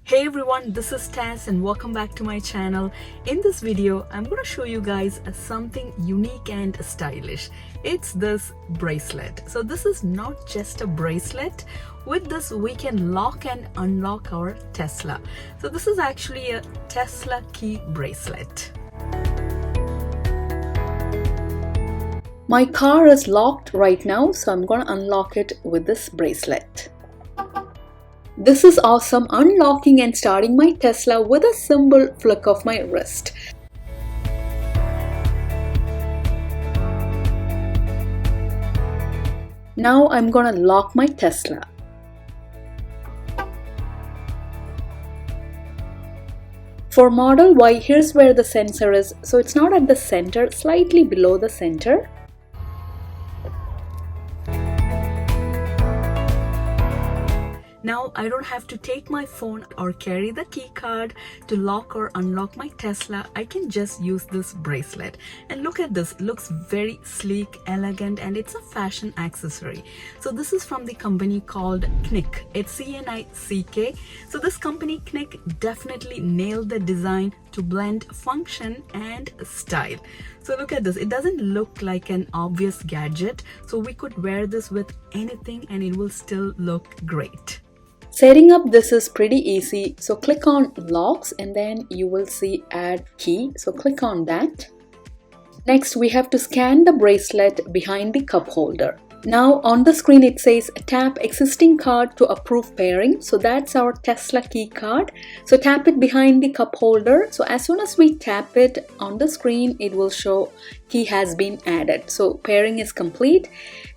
Hey everyone, this is Tess and welcome back to my channel. In this video, I'm going to show you guys something unique and stylish. It's this bracelet. So this is not just a bracelet. With this, we can lock and unlock our Tesla. So this is actually a Tesla Key Bracelet. My car is locked right now, so I'm going to unlock it with this bracelet. This is awesome, unlocking and starting my Tesla with a simple flick of my wrist. Now I'm gonna lock my Tesla. For Model Y, here's where the sensor is. So it's not at the center, slightly below the center. Now I don't have to take my phone or carry the key card to lock or unlock my Tesla. I can just use this bracelet. And look at this, it looks very sleek, elegant, and it's a fashion accessory. So this is from the company called CNICK. It's C-N-I-C-K. So this company CNICK definitely nailed the design to blend function and style. So look at this, it doesn't look like an obvious gadget. So we could wear this with anything and it will still look great. Setting up this is pretty easy. So click on locks and then you will see add key. So click on that. Next, we have to scan the bracelet behind the cup holder. Now on the screen it says tap existing card to approve pairing. So that's our Tesla key card. So tap it behind the cup holder. So as soon as we tap it on the screen, it will show key has been added. So pairing is complete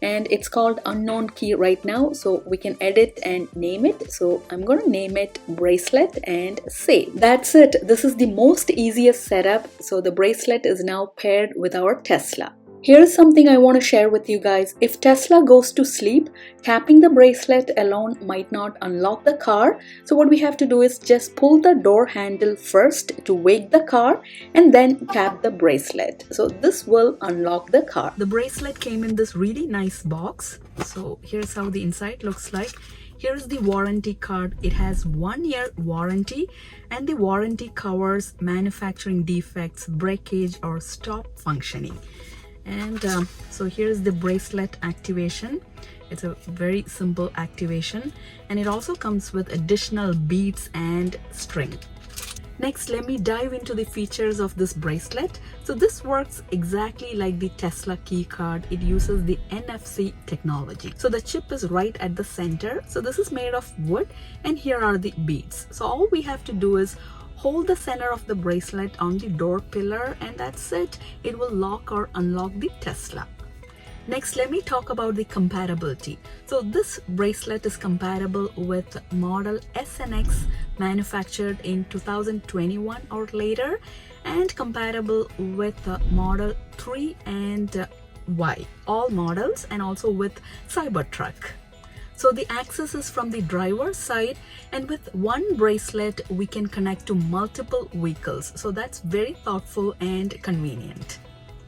and it's called unknown key right now. So we can edit and name it. So I'm going to name it bracelet and save. That's it. This is the most easiest setup. So the bracelet is now paired with our Tesla. Here's something I want to share with you guys. If Tesla goes to sleep, tapping the bracelet alone might not unlock the car. So what we have to do is just pull the door handle first to wake the car and then tap the bracelet. So this will unlock the car. The bracelet came in this really nice box. So here's how the inside looks like. Here's the warranty card. It has 1 year warranty and the warranty covers manufacturing defects, breakage or stop functioning. And so here's the bracelet activation. It's a very simple activation and it also comes with additional beads and string. Next, let me dive into the features of this bracelet. So this works exactly like the Tesla key card. It uses the NFC technology. So the chip is right at the center. So this is made of wood and here are the beads. So all we have to do is hold the center of the bracelet on the door pillar and that's it. It will lock or unlock the Tesla. Next, let me talk about the compatibility. So this bracelet is compatible with model S and X manufactured in 2021 or later and compatible with model 3 and Y, all models, and also with Cybertruck. So the access is from the driver's side and with one bracelet we can connect to multiple vehicles. So that's very thoughtful and convenient.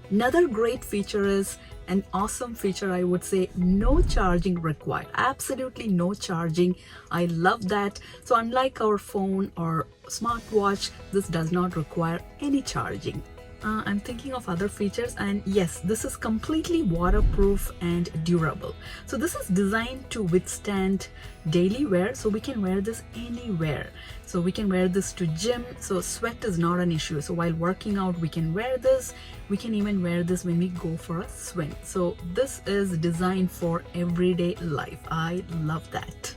Another great feature is an awesome feature, I would say, no charging required. Absolutely no charging. I love that. So unlike our phone or smartwatch, this does not require any charging. I'm thinking of other features, and yes, this is completely waterproof and durable. So this is designed to withstand daily wear, so we can wear this anywhere. So we can wear this to gym, so sweat is not an issue. So while working out, we can wear this. We can even wear this when we go for a swim. So this is designed for everyday life. I love that.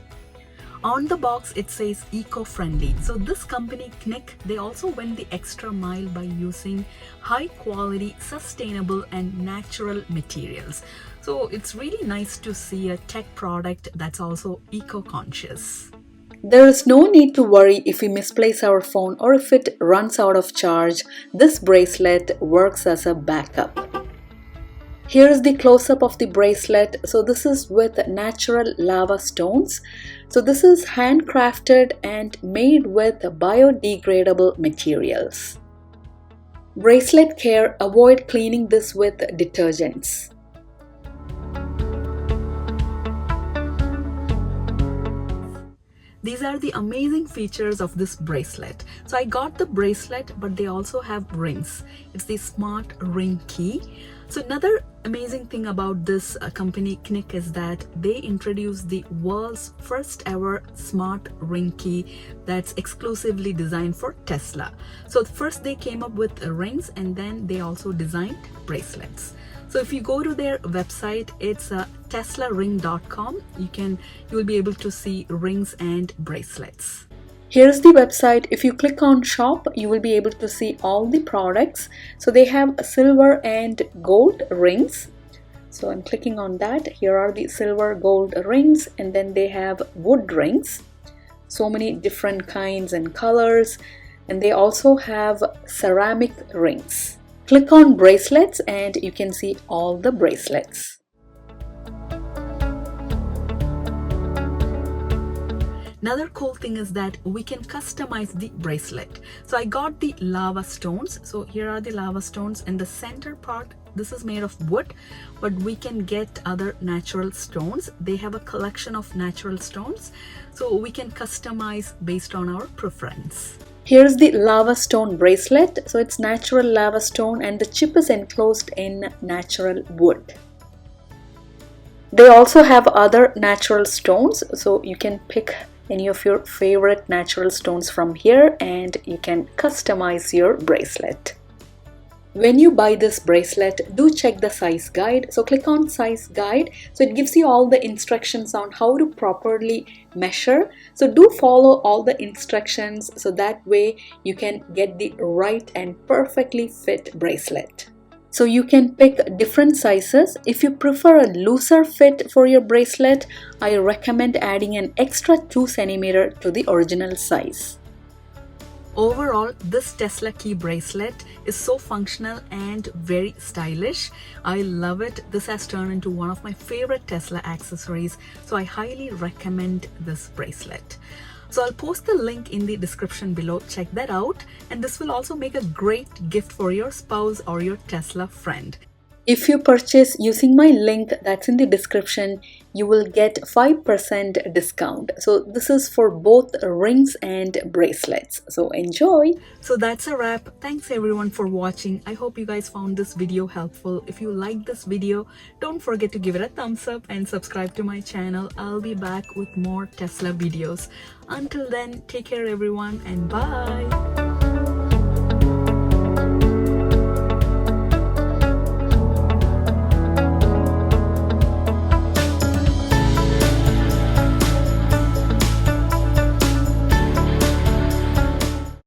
On the box, it says eco-friendly. So this company, CNICK, they also went the extra mile by using high quality, sustainable and natural materials. So it's really nice to see a tech product that's also eco-conscious. There is no need to worry if we misplace our phone or if it runs out of charge. This bracelet works as a backup. Here's the close-up of the bracelet. So this is with natural lava stones. So this is handcrafted and made with biodegradable materials. Bracelet care, avoid cleaning this with detergents. These are the amazing features of this bracelet. So I got the bracelet, but they also have rings. It's the smart ring key. So another amazing thing about this company CNICK is that they introduced the world's first ever smart ring key that's exclusively designed for Tesla. So first they came up with rings, and then they also designed bracelets. So if you go to their website, it's teslaring.com. You will be able to see rings and bracelets. Here's the website. If you click on shop, you will be able to see all the products. So they have silver and gold rings. So I'm clicking on that. Here are the silver gold rings, and then they have wood rings. So many different kinds and colors. And they also have ceramic rings. Click on bracelets and you can see all the bracelets. Another cool thing is that we can customize the bracelet. So I got the lava stones. So here are the lava stones, and the center part, this is made of wood, but we can get other natural stones. They have a collection of natural stones, so we can customize based on our preference. Here's the lava stone bracelet. So it's natural lava stone, and the chip is enclosed in natural wood. They also have other natural stones, so you can pick any of your favorite natural stones from here and you can customize your bracelet. When you buy this bracelet, do check the size guide. So click on size guide. So it gives you all the instructions on how to properly measure. So do follow all the instructions so that way you can get the right and perfectly fit bracelet. So you can pick different sizes. If you prefer a looser fit for your bracelet, I recommend adding an extra 2 cm to the original size. Overall, this Tesla key bracelet is so functional and very stylish. I love it. This has turned into one of my favorite Tesla accessories, so I highly recommend this bracelet. So I'll post the link in the description below. Check that out. And this will also make a great gift for your spouse or your Tesla friend. If you purchase using my link that's in the description, you will get 5% discount. So this is for both rings and bracelets. So enjoy. So that's a wrap. Thanks everyone for watching. I hope you guys found this video helpful. If you like this video, don't forget to give it a thumbs up and subscribe to my channel. I'll be back with more Tesla videos. Until then, take care everyone, and bye.